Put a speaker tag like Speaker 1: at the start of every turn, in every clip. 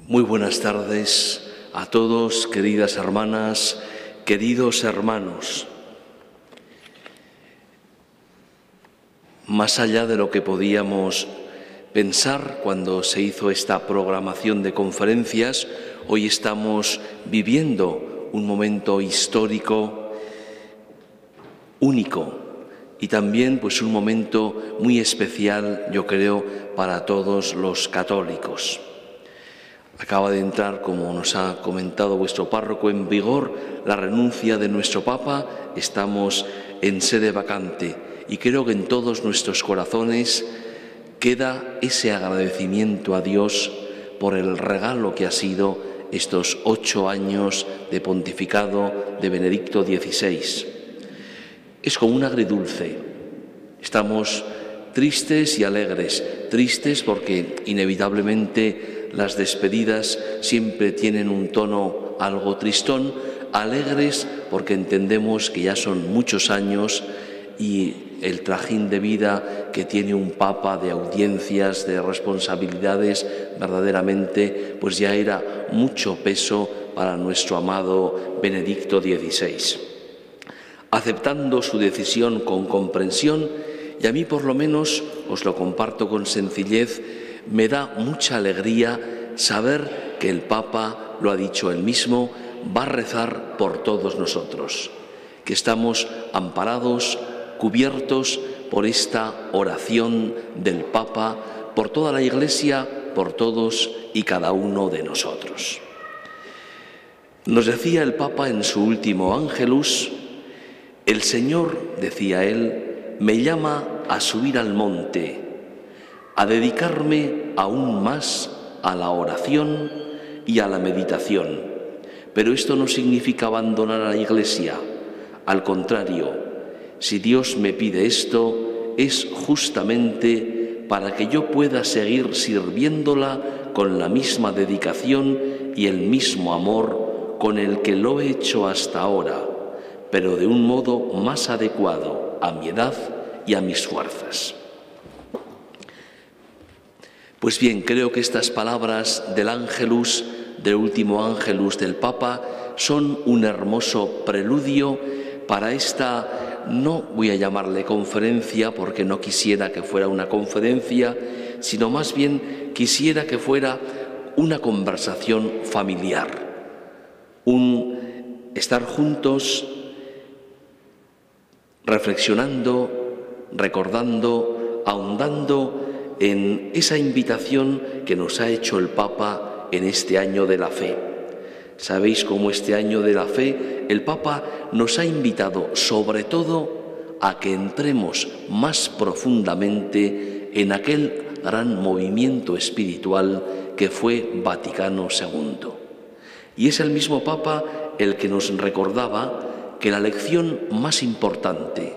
Speaker 1: Muy buenas tardes a todos, queridas hermanas, queridos hermanos. Más allá de lo que podíamos pensar cuando se hizo esta programación de conferencias, hoy estamos viviendo un momento histórico único y también un momento muy especial, yo creo, para todos los católicos. Acaba de entrar, como nos ha comentado vuestro párroco, en vigor la renuncia de nuestro Papa. Estamos en sede vacante y creo que en todos nuestros corazones queda ese agradecimiento a Dios por el regalo que ha sido estos 8 años de pontificado de Benedicto XVI. Es como un agridulce. Estamos tristes y alegres. Tristes porque inevitablemente las despedidas siempre tienen un tono algo tristón. Alegres porque entendemos que ya son muchos años y el trajín de vida que tiene un papa, de audiencias, de responsabilidades, verdaderamente ya era mucho peso para nuestro amado Benedicto XVI. Aceptando su decisión con comprensión, y a mí por lo menos, os lo comparto con sencillez, me da mucha alegría saber que el Papa, lo ha dicho él mismo, va a rezar por todos nosotros, que estamos amparados, cubiertos por esta oración del Papa, por toda la Iglesia, por todos y cada uno de nosotros. Nos decía el Papa en su último Ángelus: el Señor, decía él, me llama a subir al monte, a dedicarme aún más a la oración y a la meditación. Pero esto no significa abandonar a la Iglesia. Al contrario, si Dios me pide esto, es justamente para que yo pueda seguir sirviéndola con la misma dedicación y el mismo amor con el que lo he hecho hasta ahora, pero de un modo más adecuado a mi edad y a mis fuerzas. Pues bien, creo que estas palabras del Ángelus, del último Ángelus del Papa, son un hermoso preludio para esta, no voy a llamarle conferencia porque no quisiera que fuera una conferencia, sino más bien quisiera que fuera una conversación familiar, un estar juntos, reflexionando, recordando, ahondando en esa invitación que nos ha hecho el Papa en este año de la fe. Sabéis cómo este año de la fe el Papa nos ha invitado sobre todo a que entremos más profundamente en aquel gran movimiento espiritual que fue Vaticano II. Y es el mismo Papa el que nos recordaba que la lección más importante,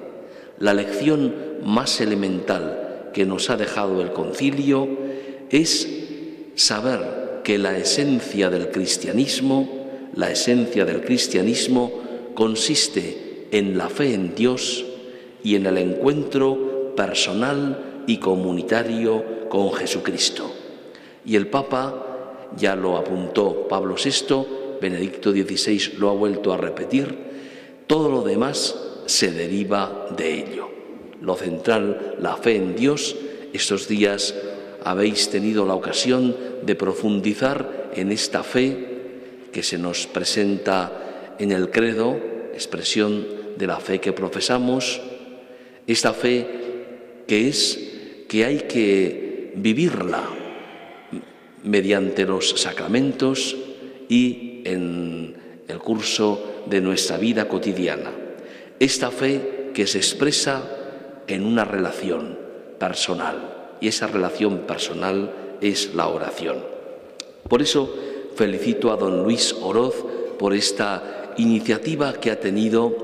Speaker 1: la lección más elemental que nos ha dejado el concilio es saber que la esencia del cristianismo consiste en la fe en Dios y en el encuentro personal y comunitario con Jesucristo. Y el Papa ya lo apuntó Pablo VI, Benedicto XVI lo ha vuelto a repetir, todo lo demás se deriva de ello. Lo central, la fe en Dios. Estos días habéis tenido la ocasión de profundizar en esta fe que se nos presenta en el credo, expresión de la fe que profesamos, esta fe que hay que vivirla mediante los sacramentos y en el curso de nuestra vida cotidiana. Esta fe que se expresa en una relación personal, y esa relación personal es la oración. Por eso felicito a don Luis Oroz por esta iniciativa que ha tenido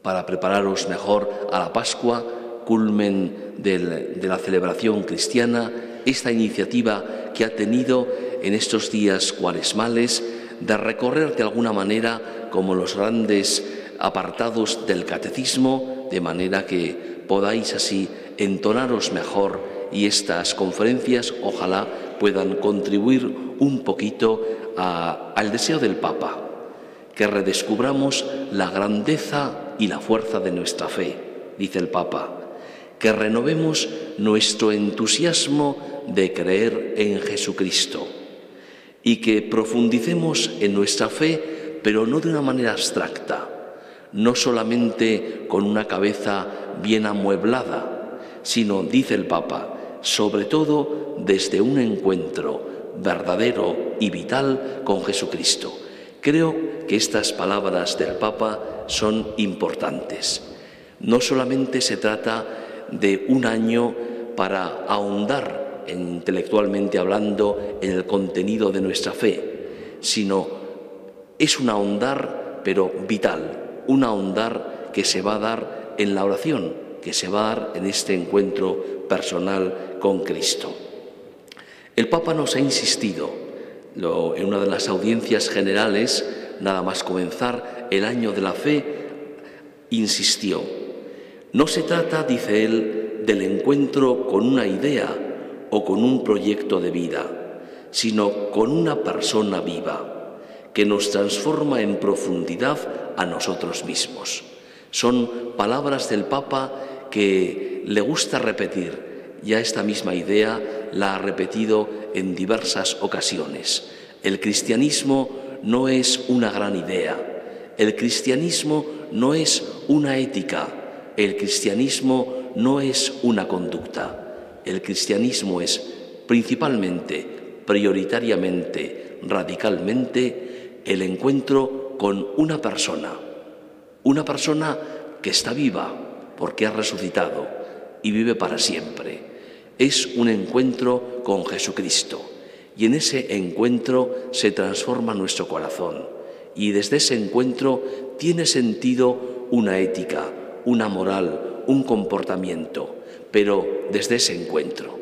Speaker 1: para prepararos mejor a la Pascua, culmen de la celebración cristiana, esta iniciativa que ha tenido en estos días cuaresmales de recorrer de alguna manera como los grandes apartados del catecismo, de manera que podáis así entonaros mejor y estas conferencias ojalá puedan contribuir un poquito al deseo del Papa, que redescubramos la grandeza y la fuerza de nuestra fe, dice el Papa, que renovemos nuestro entusiasmo de creer en Jesucristo y que profundicemos en nuestra fe, pero no de una manera abstracta, no solamente con una cabeza bien amueblada, sino, dice el Papa, sobre todo desde un encuentro verdadero y vital con Jesucristo. Creo que estas palabras del Papa son importantes. No solamente se trata de un año para ahondar, intelectualmente hablando, en el contenido de nuestra fe, sino es un ahondar, pero vital, un ahondar que se va a dar en la oración, que se va a dar en este encuentro personal con Cristo. El Papa nos ha insistido en una de las audiencias generales, nada más comenzar el año de la fe, insistió: no se trata, dice él, del encuentro con una idea o con un proyecto de vida, sino con una persona viva que nos transforma en profundidad a nosotros mismos. Son palabras del Papa que le gusta repetir. Ya esta misma idea la ha repetido en diversas ocasiones. El cristianismo no es una gran idea, el cristianismo no es una ética, el cristianismo no es una conducta, el cristianismo es principalmente, prioritariamente, radicalmente el encuentro con una persona que está viva porque ha resucitado y vive para siempre. Es un encuentro con Jesucristo y en ese encuentro se transforma nuestro corazón y desde ese encuentro tiene sentido una ética, una moral, un comportamiento, pero desde ese encuentro.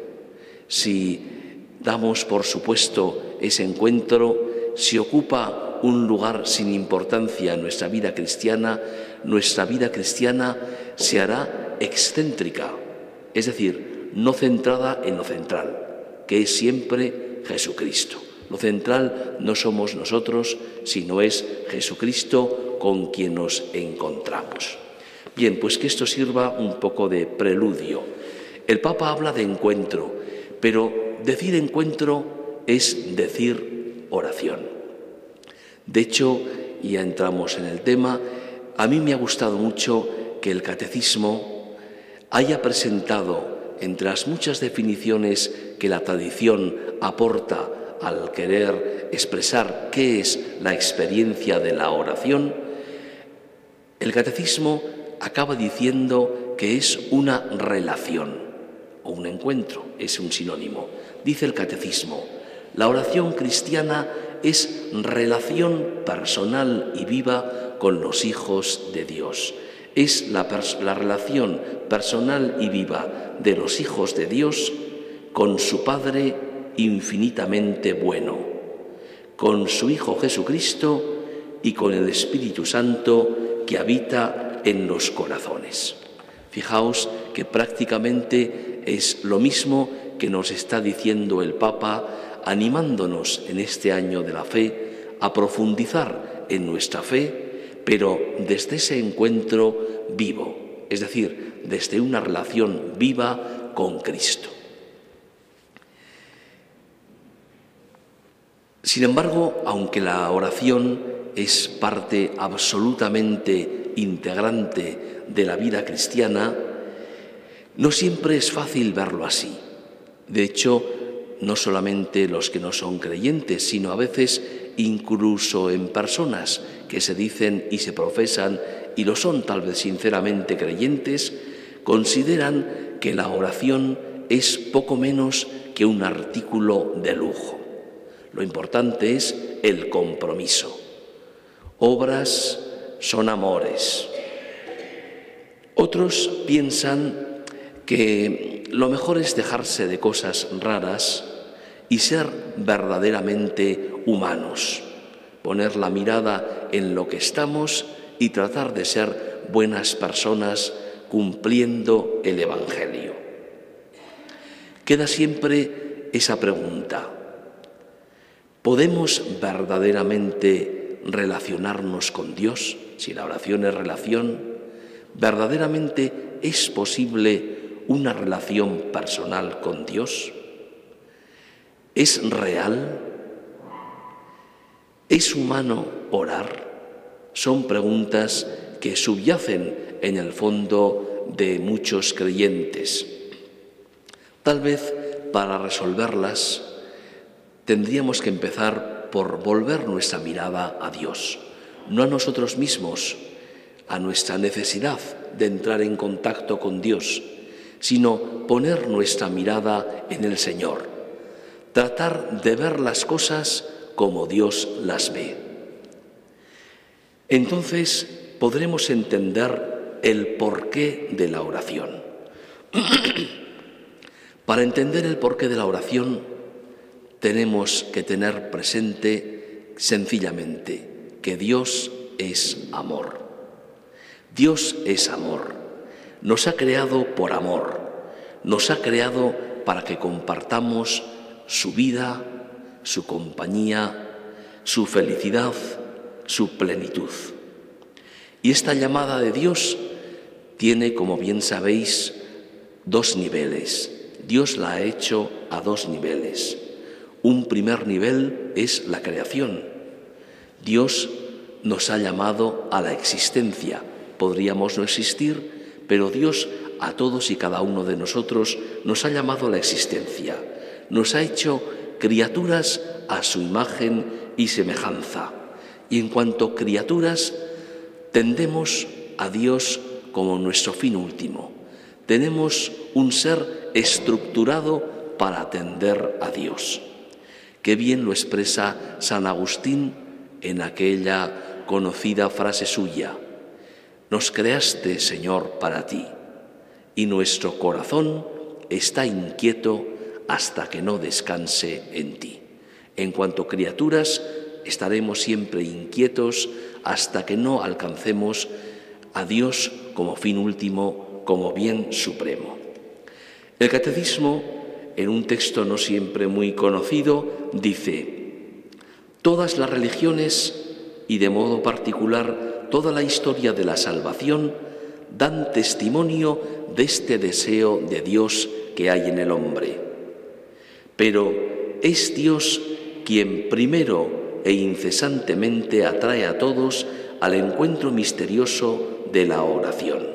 Speaker 1: Si damos por supuesto ese encuentro, si ocupa un lugar sin importancia en nuestra vida cristiana se hará excéntrica, es decir, no centrada en lo central, que es siempre Jesucristo. Lo central no somos nosotros, sino es Jesucristo con quien nos encontramos. Bien, pues que esto sirva un poco de preludio. El Papa habla de encuentro, pero decir encuentro es decir oración. De hecho, ya entramos en el tema, a mí me ha gustado mucho que el Catecismo haya presentado, entre las muchas definiciones que la tradición aporta al querer expresar qué es la experiencia de la oración, el Catecismo acaba diciendo que es una relación o un encuentro, es un sinónimo. Dice el Catecismo: la oración cristiana es relación personal y viva con los hijos de Dios. Es la relación personal y viva de los hijos de Dios con su Padre infinitamente bueno, con su Hijo Jesucristo y con el Espíritu Santo que habita en los corazones. Fijaos que prácticamente es lo mismo que nos está diciendo el Papa, animándonos en este año de la fe a profundizar en nuestra fe, pero desde ese encuentro vivo, es decir, desde una relación viva con Cristo. Sin embargo, aunque la oración es parte absolutamente integrante de la vida cristiana, no siempre es fácil verlo así. De hecho, no solamente los que no son creyentes, sino a veces incluso en personas que se dicen y se profesan y lo son tal vez sinceramente creyentes, consideran que la oración es poco menos que un artículo de lujo. Lo importante es el compromiso. Obras son amores. Otros piensan que lo mejor es dejarse de cosas raras y ser verdaderamente humanos, poner la mirada en lo que estamos y tratar de ser buenas personas cumpliendo el Evangelio. Queda siempre esa pregunta: ¿podemos verdaderamente relacionarnos con Dios? Si la oración es relación, ¿verdaderamente es posible una relación personal con Dios? ¿Es real? ¿Es humano orar? Son preguntas que subyacen en el fondo de muchos creyentes. Tal vez para resolverlas tendríamos que empezar por volver nuestra mirada a Dios, no a nosotros mismos, a nuestra necesidad de entrar en contacto con Dios, sino poner nuestra mirada en el Señor, tratar de ver las cosas como Dios las ve. Entonces podremos entender el porqué de la oración. Para entender el porqué de la oración tenemos que tener presente sencillamente que Dios es amor. Dios es amor. Nos ha creado por amor. Nos ha creado para que compartamos su vida, su compañía, su felicidad, su plenitud. Y esta llamada de Dios tiene, como bien sabéis, dos niveles. Dios la ha hecho a dos niveles. Un primer nivel es la creación. Dios nos ha llamado a la existencia. Podríamos no existir, pero Dios a todos y cada uno de nosotros nos ha llamado a la existencia. Nos ha hecho criaturas a su imagen y semejanza. Y en cuanto criaturas, tendemos a Dios como nuestro fin último. Tenemos un ser estructurado para atender a Dios. Qué bien lo expresa San Agustín en aquella conocida frase suya: nos creaste, Señor, para ti, y nuestro corazón está inquieto hasta que no descanse en ti. En cuanto criaturas, estaremos siempre inquietos hasta que no alcancemos a Dios como fin último, como bien supremo. El Catecismo, en un texto no siempre muy conocido, dice: todas las religiones, y de modo particular toda la historia de la salvación, dan testimonio de este deseo de Dios que hay en el hombre. Pero es Dios quien primero e incesantemente atrae a todos al encuentro misterioso de la oración.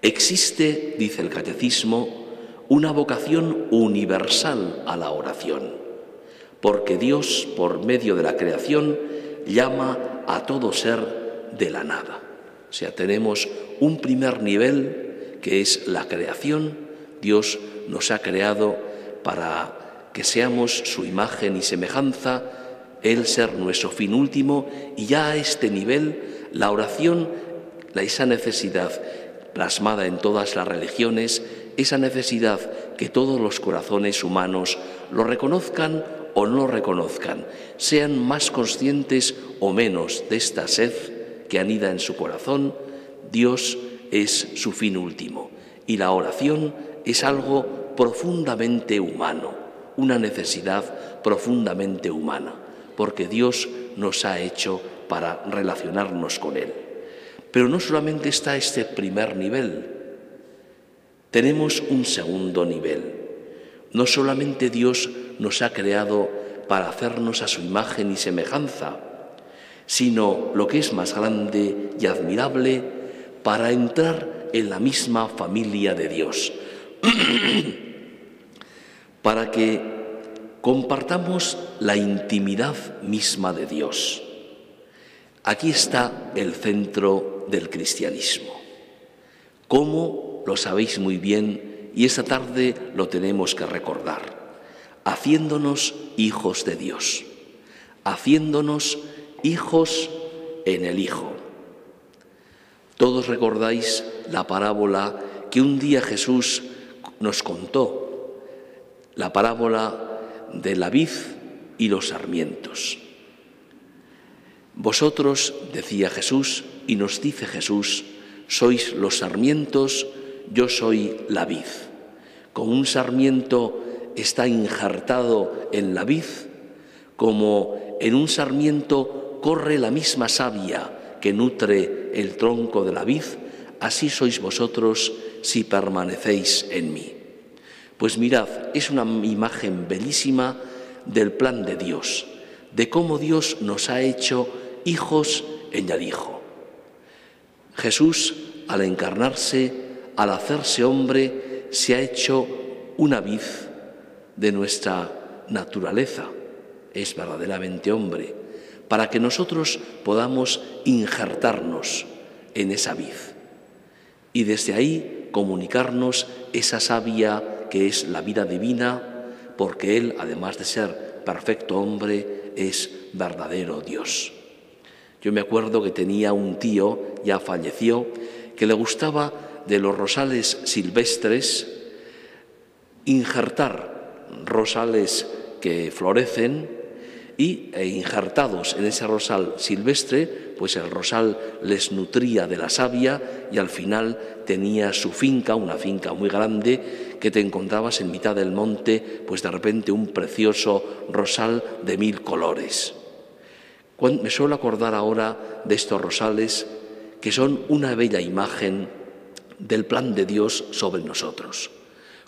Speaker 1: Existe, dice el Catecismo, una vocación universal a la oración, porque Dios, por medio de la creación, llama a todo ser de la nada. O sea, tenemos un primer nivel que es la creación. Dios nos ha creado para que seamos su imagen y semejanza, Él ser nuestro fin último, y ya a este nivel la oración, esa necesidad plasmada en todas las religiones, esa necesidad que todos los corazones humanos lo reconozcan o no lo reconozcan, sean más conscientes o menos de esta sed que anida en su corazón, Dios es su fin último. Y la oración es algo profundamente humano, una necesidad profundamente humana, porque Dios nos ha hecho para relacionarnos con Él. Pero no solamente está este primer nivel, tenemos un segundo nivel. No solamente Dios nos ha creado para hacernos a su imagen y semejanza, sino, lo que es más grande y admirable, para entrar en la misma familia de Dios, para que compartamos la intimidad misma de Dios. Aquí está el centro del cristianismo. ¿Cómo? Lo sabéis muy bien, y esta tarde lo tenemos que recordar. Haciéndonos hijos de Dios, haciéndonos hijos en el Hijo. Todos recordáis la parábola que un día Jesús nos contó, la parábola de la vid y los sarmientos. Vosotros, decía Jesús, y nos dice Jesús, sois los sarmientos, yo soy la vid. Como un sarmiento está injertado en la vid, como en un sarmiento corre la misma savia que nutre el tronco de la vid, así sois vosotros si permanecéis en mí. Pues mirad, es una imagen bellísima del plan de Dios, de cómo Dios nos ha hecho hijos en el Hijo. Jesús, al encarnarse, al hacerse hombre, se ha hecho una vid de nuestra naturaleza. Es verdaderamente hombre, para que nosotros podamos injertarnos en esa vid y desde ahí comunicarnos esa savia que es la vida divina, porque Él, además de ser perfecto hombre, es verdadero Dios. Yo me acuerdo que tenía un tío, ya falleció, que le gustaba de los rosales silvestres injertar rosales que florecen y injertados en ese rosal silvestre, pues el rosal les nutría de la savia y al final tenía su finca, una finca muy grande, que te encontrabas en mitad del monte, pues de repente un precioso rosal de 1000 colores. Me suelo acordar ahora de estos rosales que son una bella imagen del plan de Dios sobre nosotros.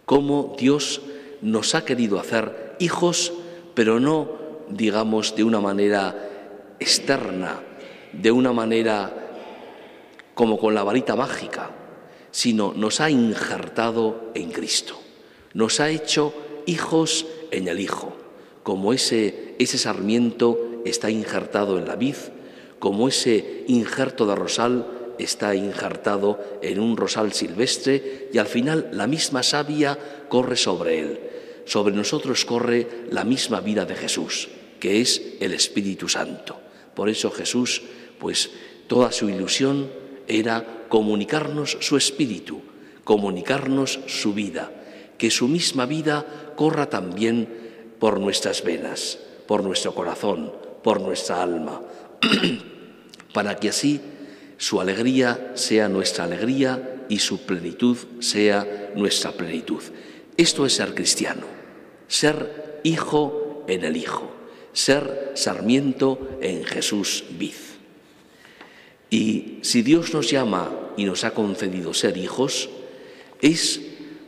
Speaker 1: Cómo Dios nos ha querido hacer hijos, pero no, digamos, de una manera externa, de una manera como con la varita mágica, sino nos ha injertado en Cristo. Nos ha hecho hijos en el Hijo, como ese sarmiento está injertado en la vid, como ese injerto de rosal está injertado en un rosal silvestre y al final la misma savia corre sobre él. Sobre nosotros corre la misma vida de Jesús, que es el Espíritu Santo. Por eso Jesús, pues toda su ilusión era comunicarnos su espíritu, comunicarnos su vida, que su misma vida corra también por nuestras venas, por nuestro corazón, por nuestra alma, para que así su alegría sea nuestra alegría y su plenitud sea nuestra plenitud. Esto es ser cristiano, ser hijo en el Hijo, ser sarmiento en Jesús vid. Y si Dios nos llama y nos ha concedido ser hijos, es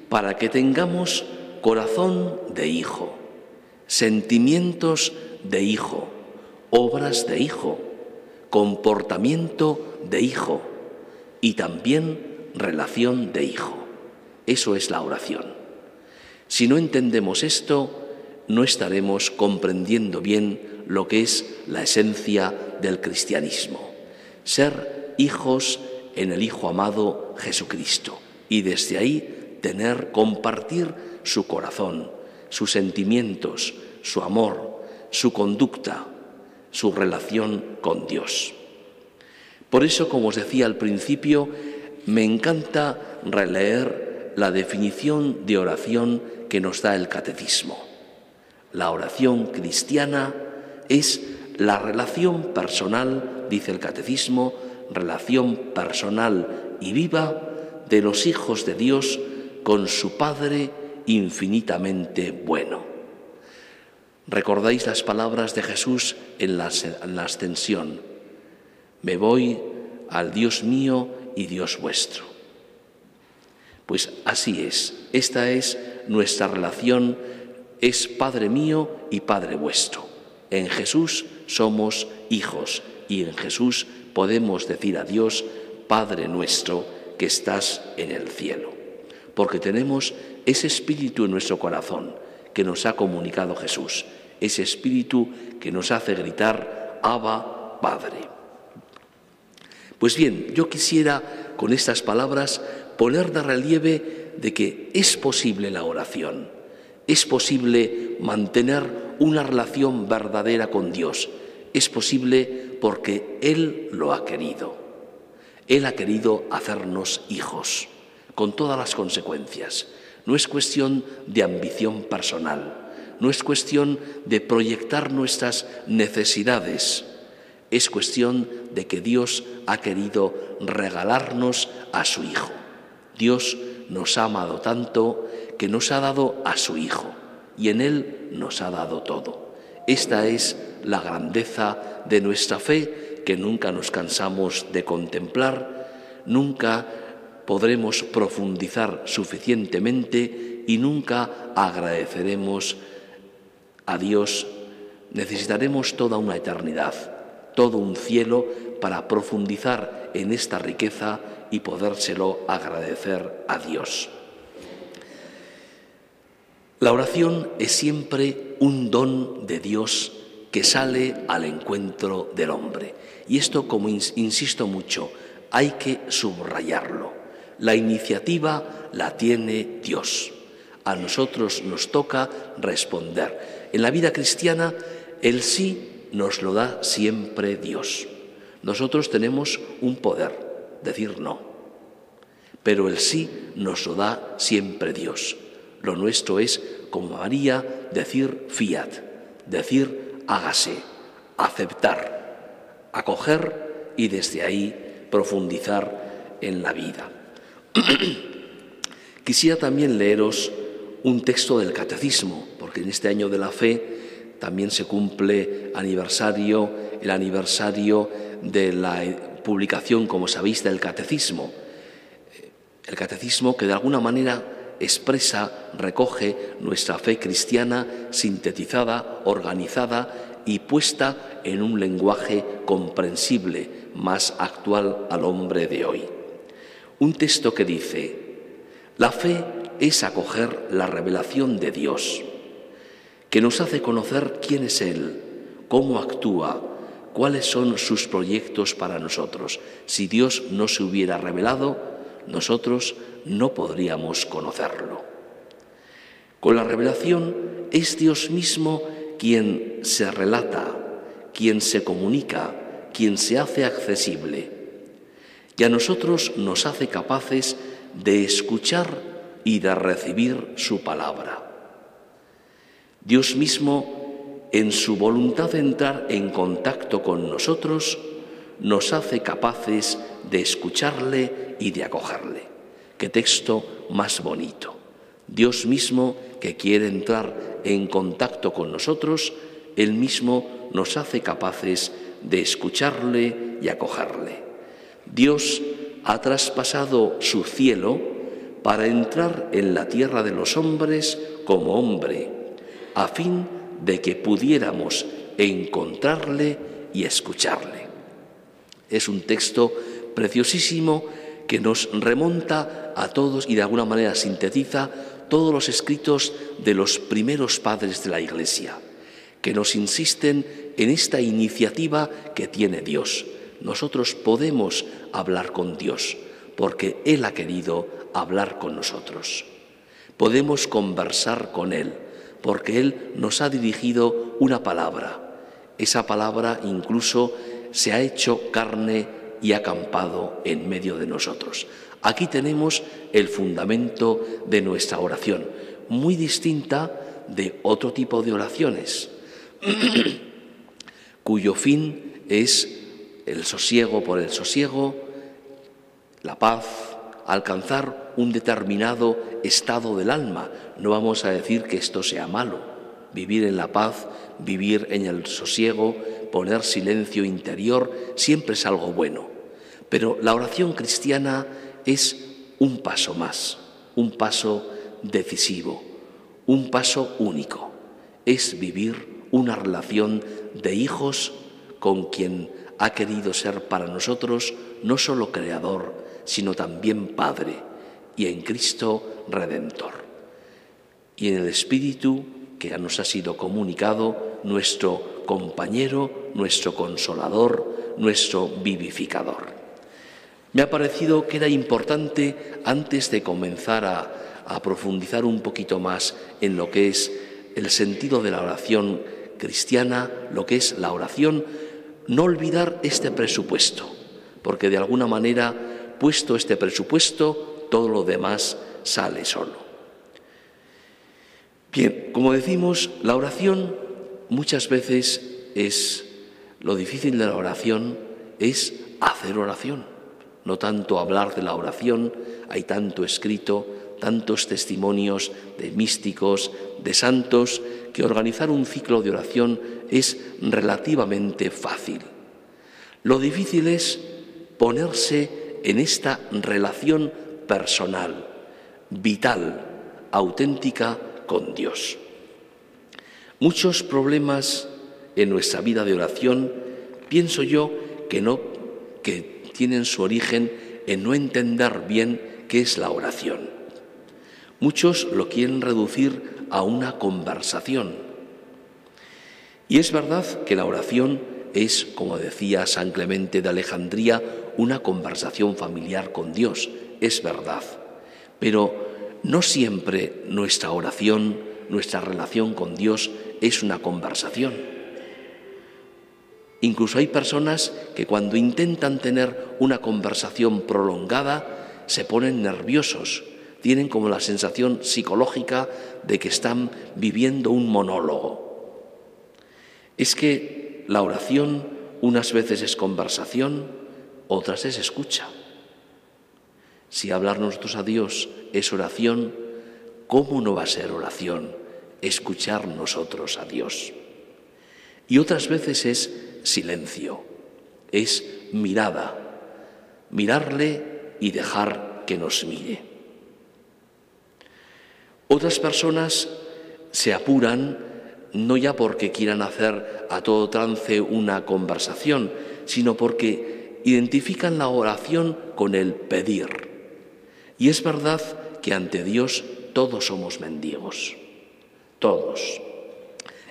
Speaker 1: para que tengamos corazón de hijo, sentimientos de hijo, obras de hijo, comportamiento de hijo y también relación de hijo. Eso es la oración. Si no entendemos esto, no estaremos comprendiendo bien lo que es la esencia del cristianismo. Ser hijos en el Hijo amado Jesucristo y desde ahí compartir su corazón, sus sentimientos, su amor, su conducta, su relación con Dios. Por eso, como os decía al principio, me encanta releer la definición de oración que nos da el Catecismo. La oración cristiana es la relación personal, dice el Catecismo, relación personal y viva de los hijos de Dios con su Padre infinitamente bueno. ¿Recordáis las palabras de Jesús en la ascensión? Me voy al Dios mío y Dios vuestro. Pues así es, esta es nuestra relación, es Padre mío y Padre vuestro. En Jesús somos hijos y en Jesús podemos decir a Dios, Padre nuestro que estás en el cielo, porque tenemos ese espíritu en nuestro corazón que nos ha comunicado Jesús, ese espíritu que nos hace gritar, Abba, Padre. Pues bien, yo quisiera con estas palabras poner de relieve de que es posible la oración, es posible mantener una relación verdadera con Dios, es posible porque Él lo ha querido. Él ha querido hacernos hijos, con todas las consecuencias. No es cuestión de ambición personal, no es cuestión de proyectar nuestras necesidades, es cuestión de que Dios ha querido regalarnos a su Hijo. Dios nos ha amado tanto que nos ha dado a su Hijo, y en Él nos ha dado todo. Esta es la grandeza de nuestra fe, que nunca nos cansamos de contemplar, nunca podremos profundizar suficientemente y nunca agradeceremos a Dios. Necesitaremos toda una eternidad, todo un cielo para profundizar en esta riqueza y podérselo agradecer a Dios. La oración es siempre un don de Dios que sale al encuentro del hombre. Y esto, como insisto mucho, hay que subrayarlo. La iniciativa la tiene Dios. A nosotros nos toca responder. En la vida cristiana, el sí nos lo da siempre Dios. Nosotros tenemos un poder, decir no, pero el sí nos lo da siempre Dios. Lo nuestro es, como María, decir fiat, decir hágase, aceptar, acoger y desde ahí profundizar en la vida. Quisiera también leeros un texto del Catecismo, porque en este año de la fe también se cumple el aniversario de la publicación, como sabéis, del Catecismo. El Catecismo que de alguna manera expresa, recoge nuestra fe cristiana sintetizada, organizada y puesta en un lenguaje comprensible, más actual al hombre de hoy. Un texto que dice: la fe es acoger la revelación de Dios, que nos hace conocer quién es Él, cómo actúa, cuáles son sus proyectos para nosotros. Si Dios no se hubiera revelado, nosotros no podríamos conocerlo. Con la revelación es Dios mismo quien se relata, quien se comunica, quien se hace accesible. Y a nosotros nos hace capaces de escuchar y de recibir su palabra. Dios mismo, en su voluntad de entrar en contacto con nosotros, nos hace capaces de escucharle y de acogerle. Qué texto más bonito. Dios mismo, que quiere entrar en contacto con nosotros, Él mismo nos hace capaces de escucharle y acogerle. Dios ha traspasado su cielo para entrar en la tierra de los hombres como hombre, a fin de que pudiéramos encontrarle y escucharle. Es un texto preciosísimo que nos remonta a todos y de alguna manera sintetiza todos los escritos de los primeros padres de la Iglesia, que nos insisten en esta iniciativa que tiene Dios. Nosotros podemos hablar con Dios porque Él ha querido hablar con nosotros. Podemos conversar con Él porque Él nos ha dirigido una palabra. Esa palabra incluso se ha hecho carne y ha acampado en medio de nosotros. Aquí tenemos el fundamento de nuestra oración, muy distinta de otro tipo de oraciones, cuyo fin es el sosiego por el sosiego, la paz, alcanzar un determinado estado del alma. No vamos a decir que esto sea malo, vivir en la paz, vivir en el sosiego, poner silencio interior, siempre es algo bueno. Pero la oración cristiana es un paso más, un paso decisivo, un paso único. Es vivir una relación de hijos con quien ha querido ser para nosotros no solo Creador, sino también Padre, y en Cristo Redentor. Y en el Espíritu que nos ha sido comunicado, nuestro compañero, nuestro consolador, nuestro vivificador. Me ha parecido que era importante, antes de comenzar a profundizar un poquito más en lo que es el sentido de la oración cristiana, lo que es la oración, no olvidar este presupuesto, porque de alguna manera, puesto este presupuesto, todo lo demás sale solo. Bien, como decimos, la oración muchas veces lo difícil de la oración es hacer oración. No tanto hablar de la oración, hay tanto escrito, tantos testimonios de místicos, de santos, que organizar un ciclo de oración es relativamente fácil. Lo difícil es ponerse en esta relación personal, vital, auténtica con Dios. Muchos problemas en nuestra vida de oración, pienso yo, que tienen su origen en no entender bien qué es la oración. Muchos lo quieren reducir a una conversación. Y es verdad que la oración es, como decía San Clemente de Alejandría, una conversación familiar con Dios, es verdad. Pero no siempre nuestra oración, nuestra relación con Dios es una conversación. Incluso hay personas que cuando intentan tener una conversación prolongada se ponen nerviosos, tienen como la sensación psicológica de que están viviendo un monólogo. Es que la oración unas veces es conversación, otras es escucha. Si hablar nosotros a Dios es oración, ¿cómo no va a ser oración escuchar nosotros a Dios? Y otras veces es silencio, es mirada, mirarle y dejar que nos mire. Otras personas se apuran no ya porque quieran hacer a todo trance una conversación, sino porque identifican la oración con el pedir. Y es verdad que ante Dios todos somos mendigos, todos.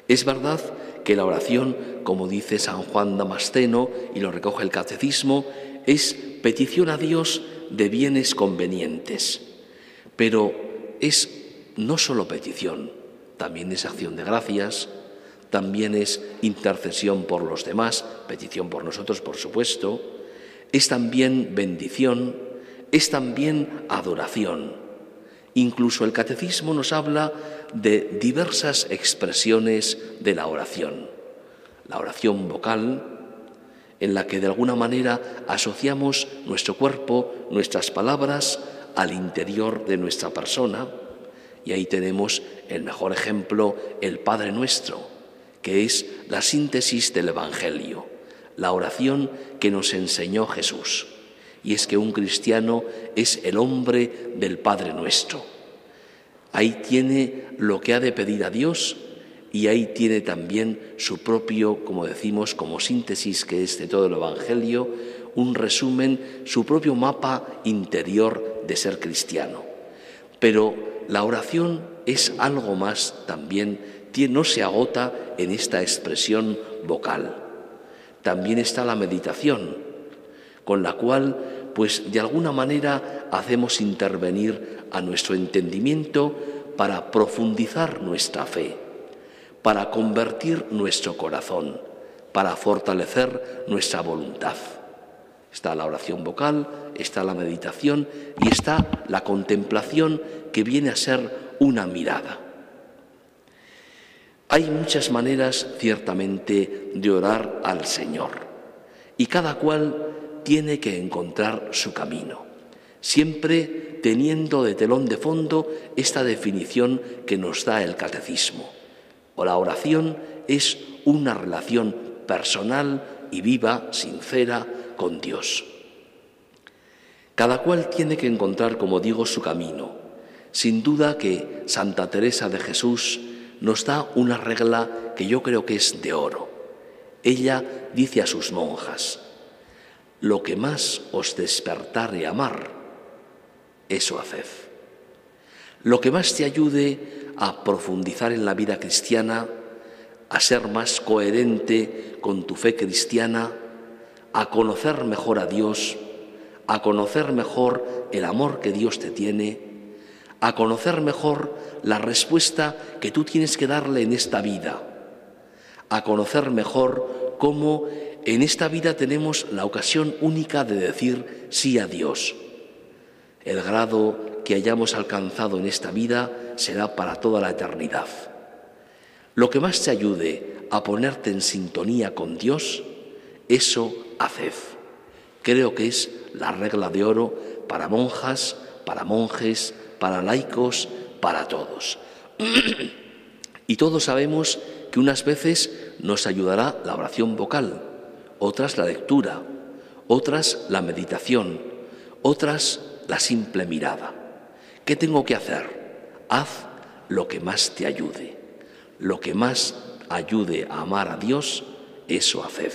Speaker 1: Es verdad que la oración, como dice San Juan Damasceno, y lo recoge el Catecismo, es petición a Dios de bienes convenientes. Pero es no solo petición, también es acción de gracias, también es intercesión por los demás, petición por nosotros, por supuesto, es también bendición, es también adoración. Incluso el Catecismo nos habla de diversas expresiones de la oración. La oración vocal, en la que de alguna manera asociamos nuestro cuerpo, nuestras palabras, al interior de nuestra persona. Y ahí tenemos el mejor ejemplo, el Padre Nuestro, que es la síntesis del Evangelio, la oración que nos enseñó Jesús. Y es que un cristiano es el hombre del Padre Nuestro. Ahí tiene lo que ha de pedir a Dios y ahí tiene también su propio, como decimos, como síntesis que es de todo el Evangelio, un resumen, su propio mapa interior de ser cristiano. Pero la oración es algo más también, no se agota en esta expresión vocal. También está la meditación, con la cual, pues de alguna manera hacemos intervenir a nuestro entendimiento para profundizar nuestra fe, para convertir nuestro corazón, para fortalecer nuestra voluntad. Está la oración vocal, está la meditación y está la contemplación, que viene a ser una mirada. Hay muchas maneras, ciertamente, de orar al Señor, y cada cual tiene que encontrar su camino, siempre teniendo de telón de fondo esta definición que nos da el Catecismo. La oración es una relación personal y viva, sincera, con Dios. Cada cual tiene que encontrar, como digo, su camino. Sin duda que Santa Teresa de Jesús nos da una regla que yo creo que es de oro. Ella dice a sus monjas: lo que más os despertare a amar, eso haced. Lo que más te ayude a profundizar en la vida cristiana, a ser más coherente con tu fe cristiana, a conocer mejor a Dios, a conocer mejor el amor que Dios te tiene, a conocer mejor la respuesta que tú tienes que darle en esta vida, a conocer mejor cómo en esta vida tenemos la ocasión única de decir sí a Dios. El grado que hayamos alcanzado en esta vida será para toda la eternidad. Lo que más te ayude a ponerte en sintonía con Dios, eso haced. Creo que es la regla de oro para monjas, para monjes, para laicos, para todos. Y todos sabemos que unas veces nos ayudará la oración vocal, otras la lectura, otras la meditación, otras la simple mirada. ¿Qué tengo que hacer? Haz lo que más te ayude. Lo que más ayude a amar a Dios, eso haced.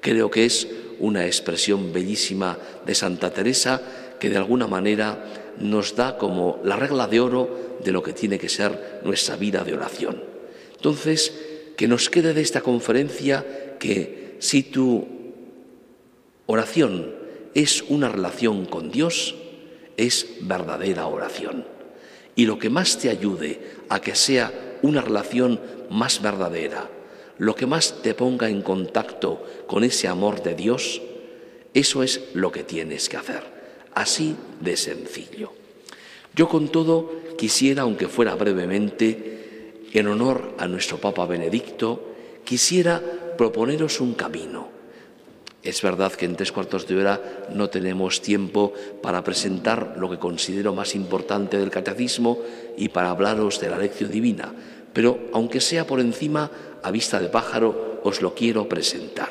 Speaker 1: Creo que es una expresión bellísima de Santa Teresa que de alguna manera nos da como la regla de oro de lo que tiene que ser nuestra vida de oración. Entonces, que nos quede de esta conferencia que si tu oración es una relación con Dios, es verdadera oración. Y lo que más te ayude a que sea una relación más verdadera, lo que más te ponga en contacto con ese amor de Dios, eso es lo que tienes que hacer. Así de sencillo. Yo con todo quisiera, aunque fuera brevemente, en honor a nuestro Papa Benedicto, quisiera proponeros un camino. Es verdad que en 3/4 de hora no tenemos tiempo para presentar lo que considero más importante del catecismo y para hablaros de la Lectio Divina, pero aunque sea por encima, a vista de pájaro, os lo quiero presentar.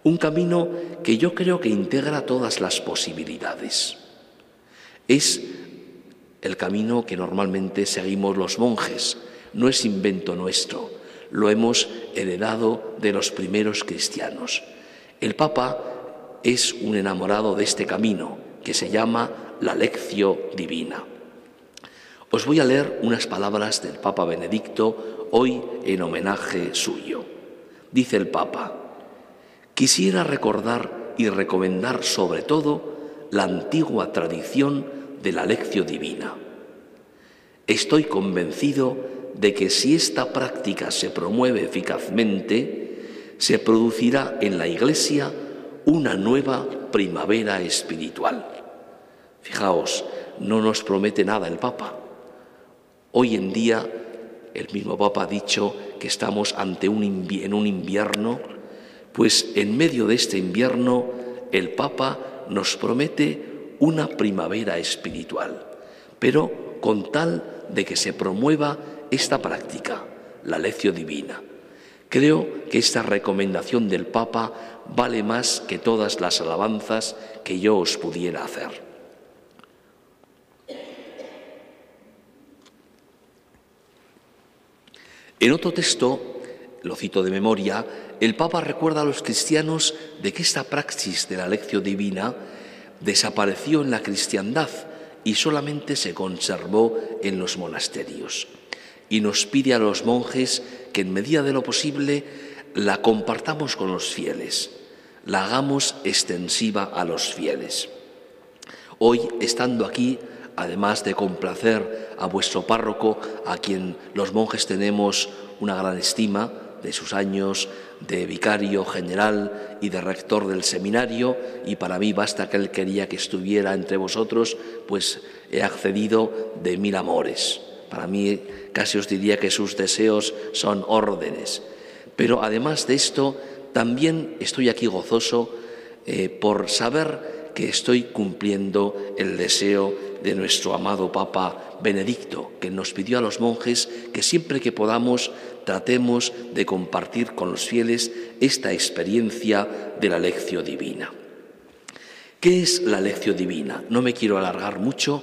Speaker 1: Un camino que yo creo que integra todas las posibilidades. Es el camino que normalmente seguimos los monjes, no es invento nuestro, lo hemos heredado de los primeros cristianos. El Papa es un enamorado de este camino, que se llama la Lectio Divina. Os voy a leer unas palabras del Papa Benedicto, hoy en homenaje suyo. Dice el Papa: quisiera recordar y recomendar sobre todo la antigua tradición de la Lectio Divina. Estoy convencido de que si esta práctica se promueve eficazmente, se producirá en la Iglesia una nueva primavera espiritual. Fijaos, no nos promete nada el Papa. Hoy en día, el mismo Papa ha dicho que estamos en un invierno, pues en medio de este invierno el Papa nos promete una primavera espiritual, pero con tal de que se promueva esta práctica, la Lectio Divina. Creo que esta recomendación del Papa vale más que todas las alabanzas que yo os pudiera hacer. En otro texto, lo cito de memoria, el Papa recuerda a los cristianos de que esta praxis de la Lectio Divina desapareció en la cristiandad y solamente se conservó en los monasterios. Y nos pide a los monjes que en medida de lo posible la compartamos con los fieles, la hagamos extensiva a los fieles. Hoy, estando aquí, además de complacer a vuestro párroco, a quien los monjes tenemos una gran estima, de sus años de vicario general y de rector del seminario, y para mí basta que él quería que estuviera entre vosotros, pues he accedido de mil amores. Para mí casi os diría que sus deseos son órdenes. Pero además de esto, también estoy aquí gozoso por saber que estoy cumpliendo el deseo de nuestro amado Papa Benedicto, que nos pidió a los monjes que siempre que podamos tratemos de compartir con los fieles esta experiencia de la Lectio Divina. ¿Qué es la Lectio Divina? No me quiero alargar mucho,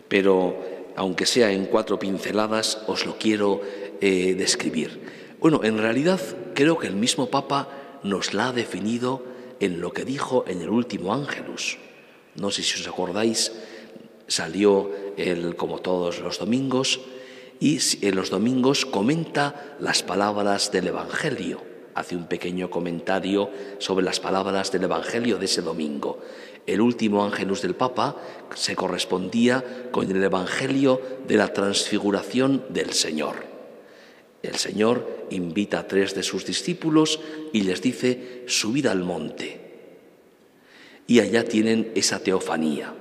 Speaker 1: pero aunque sea en 4 pinceladas, os lo quiero describir. Bueno, en realidad creo que el mismo Papa nos la ha definido en lo que dijo en el último Ángelus. No sé si os acordáis, salió él como todos los domingos y en los domingos comenta las palabras del Evangelio. Hace un pequeño comentario sobre las palabras del Evangelio de ese domingo. El último Ángelus del Papa se correspondía con el Evangelio de la transfiguración del Señor. El Señor invita a 3 de sus discípulos y les dice: subid al monte. Y allá tienen esa teofanía.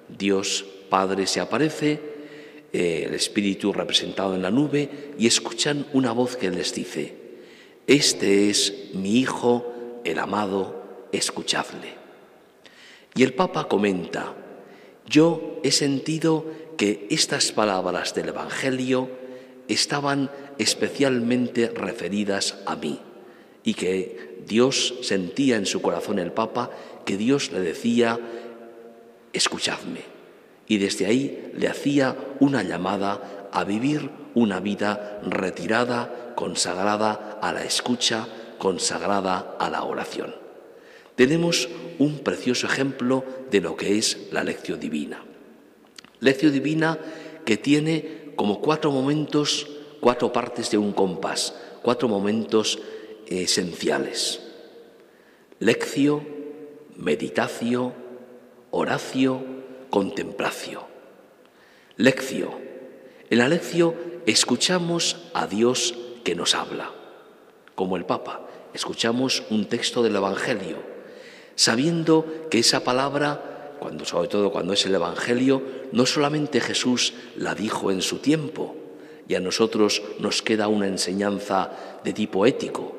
Speaker 1: Dios Padre se aparece, el Espíritu representado en la nube, y escuchan una voz que les dice: este es mi Hijo, el amado, escuchadle. Y el Papa comenta: yo he sentido que estas palabras del Evangelio estaban especialmente referidas a mí y que Dios sentía en su corazón, el Papa, que Dios le decía: escuchadme. Y desde ahí le hacía una llamada a vivir una vida retirada, consagrada a la escucha, consagrada a la oración. Tenemos un precioso ejemplo de lo que es la Lectio Divina. Lectio Divina que tiene como 4 momentos, 4 partes de un compás, 4 momentos esenciales: lectio, meditatio, oratio, contemplatio. Lectio. En la lectio escuchamos a Dios que nos habla, como el Papa. Escuchamos un texto del Evangelio, sabiendo que esa palabra, sobre todo cuando es el Evangelio, no solamente Jesús la dijo en su tiempo, y a nosotros nos queda una enseñanza de tipo ético,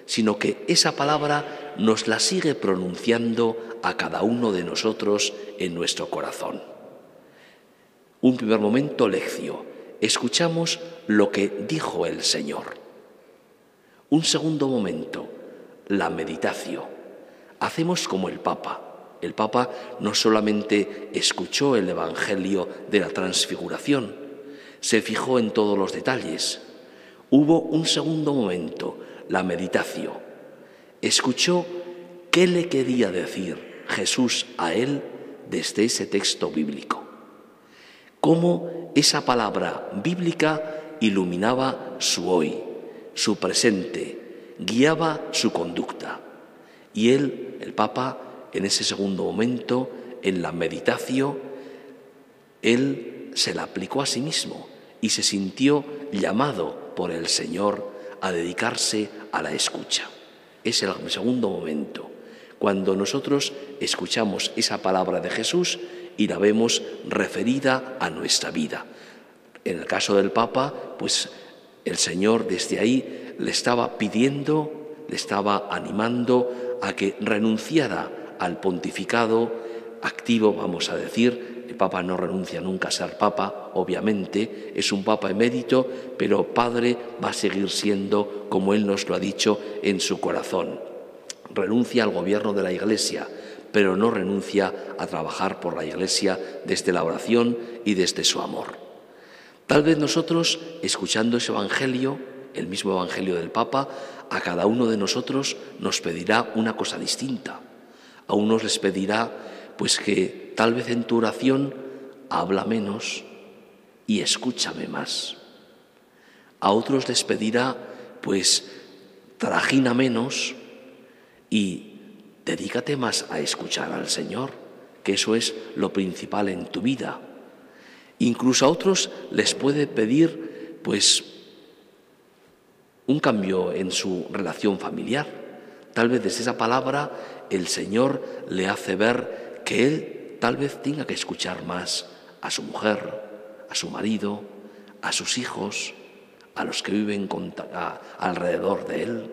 Speaker 1: sino que esa palabra nos la sigue pronunciando a cada uno de nosotros en nuestro corazón. Un primer momento, lectio. Escuchamos lo que dijo el Señor. Un segundo momento, la meditatio. Hacemos como el Papa. El Papa no solamente escuchó el Evangelio de la Transfiguración, se fijó en todos los detalles. Hubo un segundo momento, la meditatio. Escuchó qué le quería decir Jesús a él desde ese texto bíblico. Cómo esa palabra bíblica iluminaba su hoy, su presente, guiaba su conducta. Y él, el Papa, en ese segundo momento, en la meditatio, él se la aplicó a sí mismo y se sintió llamado por el Señor a dedicarse a la escucha. Es el segundo momento, cuando nosotros escuchamos esa palabra de Jesús y la vemos referida a nuestra vida. En el caso del Papa, pues el Señor desde ahí le estaba pidiendo, le estaba animando a que renunciara al pontificado activo, vamos a decir. El Papa no renuncia nunca a ser Papa, obviamente, es un Papa emérito, pero Padre va a seguir siendo, como Él nos lo ha dicho, en su corazón. Renuncia al gobierno de la Iglesia, pero no renuncia a trabajar por la Iglesia desde la oración y desde su amor. Tal vez nosotros, escuchando ese Evangelio, el mismo Evangelio del Papa, a cada uno de nosotros nos pedirá una cosa distinta. A unos les pedirá pues que tal vez en tu oración habla menos y escúchame más. A otros les pedirá pues trajina menos y dedícate más a escuchar al Señor, que eso es lo principal en tu vida. Incluso a otros les puede pedir pues un cambio en su relación familiar. Tal vez desde esa palabra el Señor le hace ver que él tal vez tenga que escuchar más a su mujer, a su marido, a sus hijos, a los que viven alrededor de él.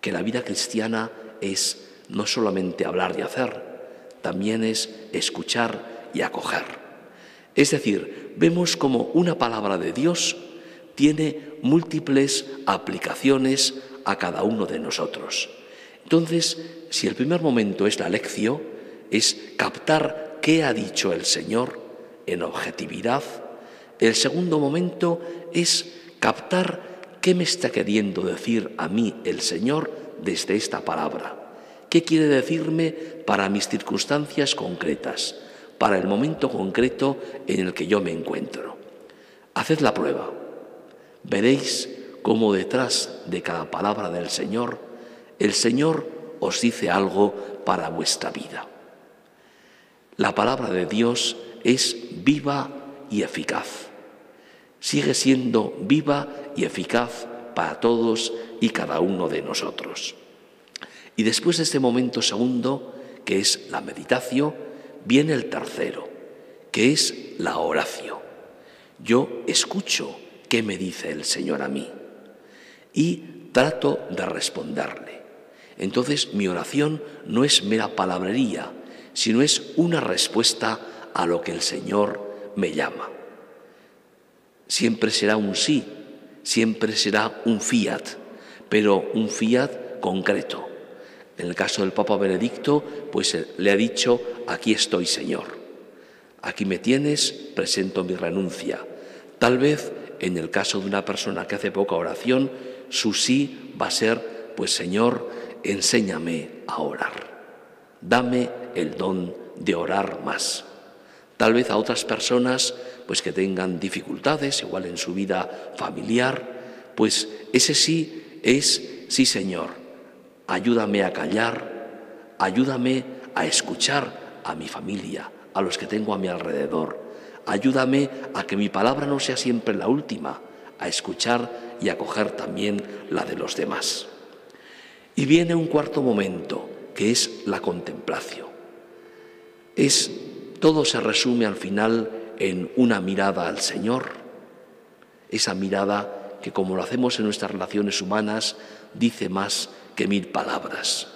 Speaker 1: Que la vida cristiana es no solamente hablar y hacer, también es escuchar y acoger. Es decir, vemos como una palabra de Dios tiene múltiples aplicaciones a cada uno de nosotros. Entonces, si el primer momento es la lectio, es captar qué ha dicho el Señor en objetividad, el segundo momento es captar qué me está queriendo decir a mí el Señor desde esta palabra. ¿Qué quiere decirme para mis circunstancias concretas, para el momento concreto en el que yo me encuentro? Haced la prueba. Veréis cómo detrás de cada palabra del Señor, el Señor os dice algo para vuestra vida. La palabra de Dios es viva y eficaz. Sigue siendo viva y eficaz para todos y cada uno de nosotros. Y después de este momento segundo, que es la meditatio, viene el tercero, que es la oratio. Yo escucho qué me dice el Señor a mí y trato de responderle. Entonces mi oración no es mera palabrería, sino es una respuesta a lo que el Señor me llama. Siempre será un sí, siempre será un fiat, pero un fiat concreto. En el caso del Papa Benedicto, pues le ha dicho: aquí estoy, Señor. Aquí me tienes, presento mi renuncia. Tal vez, en el caso de una persona que hace poca oración, su sí va a ser: pues Señor, enséñame a orar. Dame el don de orar más. Tal vez a otras personas, pues que tengan dificultades, igual en su vida familiar, pues ese sí es: sí, Señor, ayúdame a callar, ayúdame a escuchar a mi familia, a los que tengo a mi alrededor. Ayúdame a que mi palabra no sea siempre la última, a escuchar y a acoger también la de los demás. Y viene un cuarto momento, que es la contemplación. Todo se resume al final en una mirada al Señor, esa mirada que, como lo hacemos en nuestras relaciones humanas, dice más que 1000 palabras.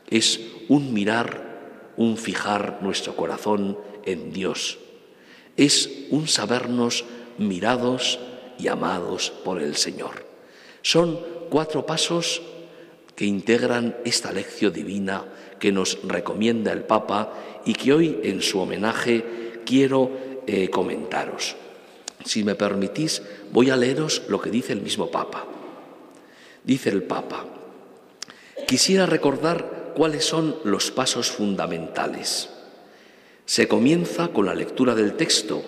Speaker 1: Es un mirar, un fijar nuestro corazón en Dios. Es un sabernos mirados y amados por el Señor. Son 4 pasos que integran esta lección divina que nos recomienda el Papa y que hoy, en su homenaje, quiero comentaros. Si me permitís, voy a leeros lo que dice el mismo Papa. Dice el Papa: quisiera recordar cuáles son los pasos fundamentales. Se comienza con la lectura del texto,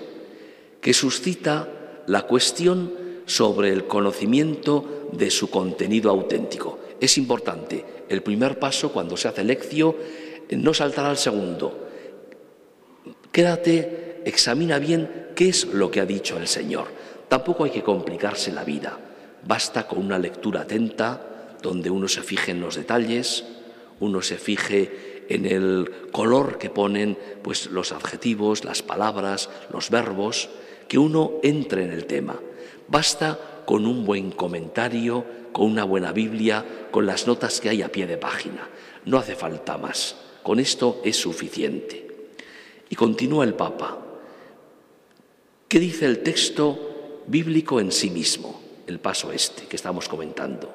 Speaker 1: que suscita la cuestión sobre el conocimiento de su contenido auténtico. Es importante, el primer paso, cuando se hace lección, no saltar al segundo. Quédate, examina bien qué es lo que ha dicho el Señor. Tampoco hay que complicarse la vida. Basta con una lectura atenta, donde uno se fije en los detalles, uno se fije en el color que ponen pues los adjetivos, las palabras, los verbos, que uno entre en el tema. Basta con un buen comentario, con una buena Biblia, con las notas que hay a pie de página. No hace falta más. Con esto es suficiente. Y continúa el Papa. ¿Qué dice el texto bíblico en sí mismo? El paso que estamos comentando.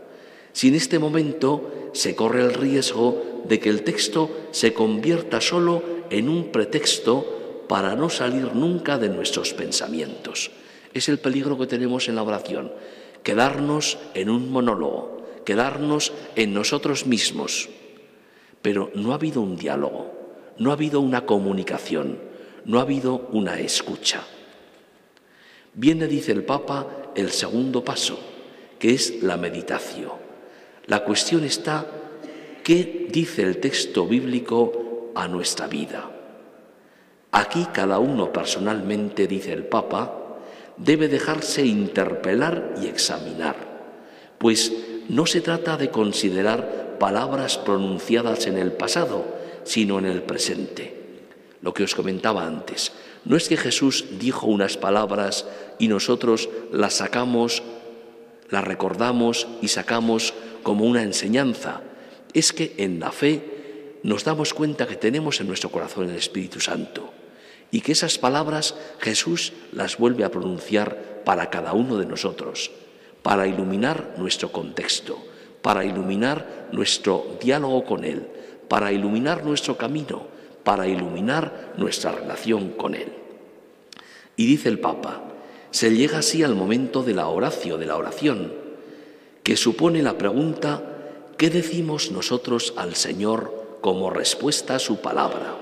Speaker 1: Si en este momento se corre el riesgo de que el texto se convierta solo en un pretexto para no salir nunca de nuestros pensamientos. Es el peligro que tenemos en la oración, quedarnos en un monólogo, quedarnos en nosotros mismos. Pero no ha habido un diálogo, no ha habido una comunicación, no ha habido una escucha. Viene, dice el Papa, el segundo paso, que es la meditación. La cuestión está: ¿qué dice el texto bíblico a nuestra vida? Aquí cada uno personalmente, dice el Papa, debe dejarse interpelar y examinar, pues no se trata de considerar palabras pronunciadas en el pasado, sino en el presente. Lo que os comentaba antes, no es que Jesús dijo unas palabras y nosotros las sacamos, las recordamos y sacamos como una enseñanza. Es que en la fe nos damos cuenta que tenemos en nuestro corazón el Espíritu Santo y que esas palabras Jesús las vuelve a pronunciar para cada uno de nosotros, para iluminar nuestro contexto, para iluminar nuestro diálogo con Él, para iluminar nuestro camino, para iluminar nuestra relación con Él. Y dice el Papa, se llega así al momento de la oración, que supone la pregunta: ¿qué decimos nosotros al Señor como respuesta a su palabra?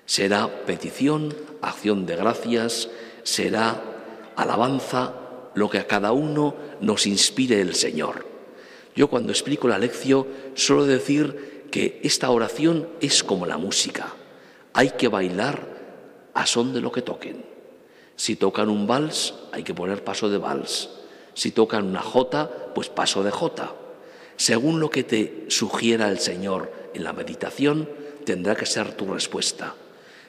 Speaker 1: Será petición, acción de gracias, será alabanza, lo que a cada uno nos inspire el Señor. Yo, cuando explico la lección, suelo decir que esta oración es como la música. Hay que bailar a son de lo que toquen. Si tocan un vals, hay que poner paso de vals. Si tocan una jota, pues paso de jota. Según lo que te sugiera el Señor en la meditación, tendrá que ser tu respuesta.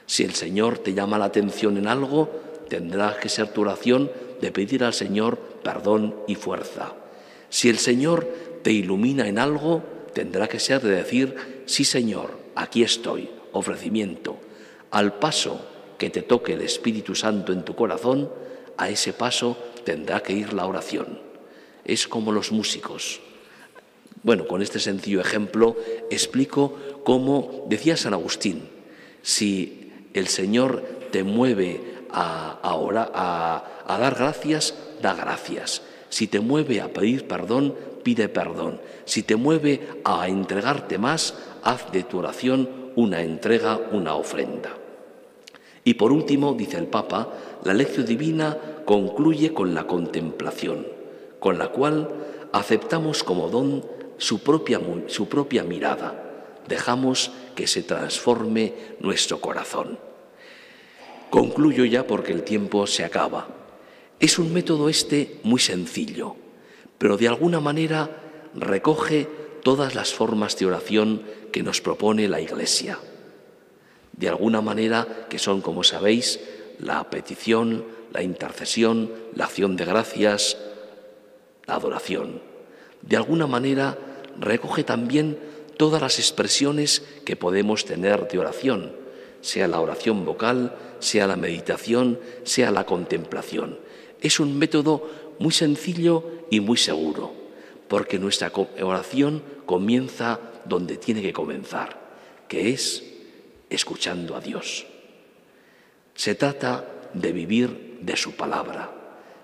Speaker 1: Si el Señor te llama la atención en algo, tendrá que ser tu oración de pedir al Señor perdón y fuerza. Si el Señor te ilumina en algo, tendrá que ser de decir: sí, Señor, aquí estoy, ofrecimiento. Al paso que te toque el Espíritu Santo en tu corazón, a ese paso tendrá que ir la oración. Es como los músicos. Bueno, con este sencillo ejemplo explico cómo, decía San Agustín, si el Señor te mueve a dar gracias, da gracias. Si te mueve a pedir perdón, pide perdón. Si te mueve a entregarte más, haz de tu oración una entrega, una ofrenda. Y por último, dice el Papa, la lección divina concluye con la contemplación, con la cual aceptamos como don su propia mirada. Dejamos que se transforme nuestro corazón. Concluyo ya porque el tiempo se acaba. Es un método muy sencillo, pero de alguna manera recoge todas las formas de oración que nos propone la Iglesia. De alguna manera que son, como sabéis, la petición, la intercesión, la acción de gracias, la adoración. De alguna manera recoge también todas las expresiones que podemos tener de oración, sea la oración vocal, sea la meditación, sea la contemplación. Es un método muy sencillo y muy seguro, porque nuestra oración comienza donde tiene que comenzar, que es escuchando a Dios. Se trata de vivir de su palabra,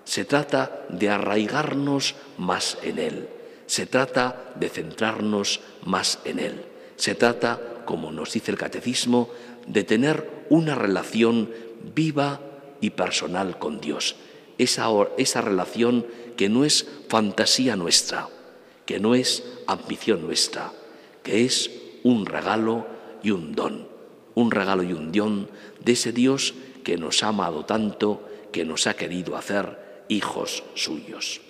Speaker 1: se trata de arraigarnos más en Él, se trata de centrarnos más en Él, se trata, como nos dice el Catecismo, de tener una relación viva y personal con Dios. Esa relación que no es fantasía nuestra, que no es ambición nuestra, que es un regalo y un don de ese Dios que nos ha amado tanto, que nos ha querido hacer hijos suyos.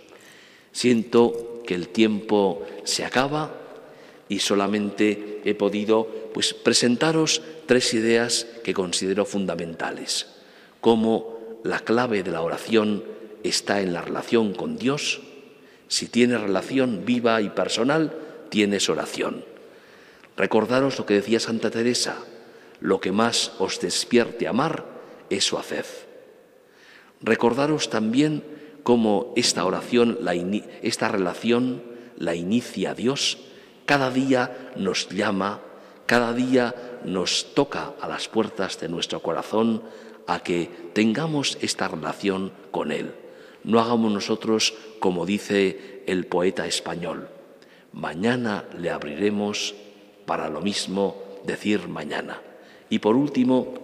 Speaker 1: Siento que el tiempo se acaba y solamente he podido presentaros 3 ideas que considero fundamentales. Cómo la clave de la oración está en la relación con Dios. Si tienes relación viva y personal, tienes oración. Recordaros lo que decía Santa Teresa: lo que más os despierte a amar, eso haced. Recordaros también cómo esta oración, esta relación la inicia Dios. Cada día nos llama, cada día nos toca a las puertas de nuestro corazón a que tengamos esta relación con Él. No hagamos nosotros como dice el poeta español: mañana le abriremos para lo mismo decir mañana. Y por último,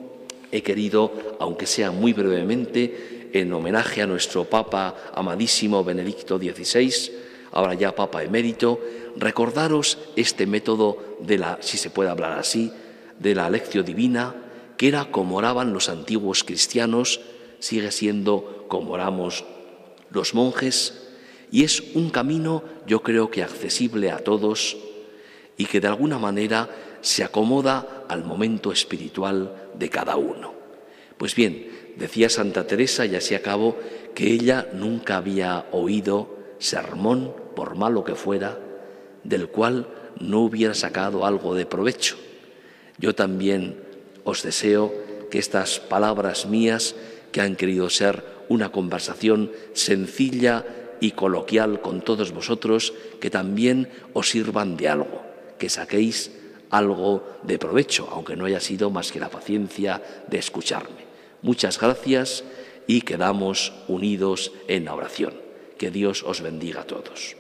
Speaker 1: he querido, aunque sea muy brevemente, en homenaje a nuestro Papa amadísimo Benedicto XVI, ahora ya Papa emérito, recordaros este método si se puede hablar así, de la lección divina, que era como oraban los antiguos cristianos, sigue siendo como oramos los monjes, y es un camino, yo creo que accesible a todos y que de alguna manera se acomoda al momento espiritual de cada uno. Pues bien, decía Santa Teresa, y así acabo, que ella nunca había oído sermón, por malo que fuera, del cual no hubiera sacado algo de provecho. Yo también os deseo que estas palabras mías, que han querido ser una conversación sencilla y coloquial con todos vosotros, que también os sirvan de algo, que saquéis algo de provecho, aunque no haya sido más que la paciencia de escucharme. Muchas gracias y quedamos unidos en la oración. Que Dios os bendiga a todos.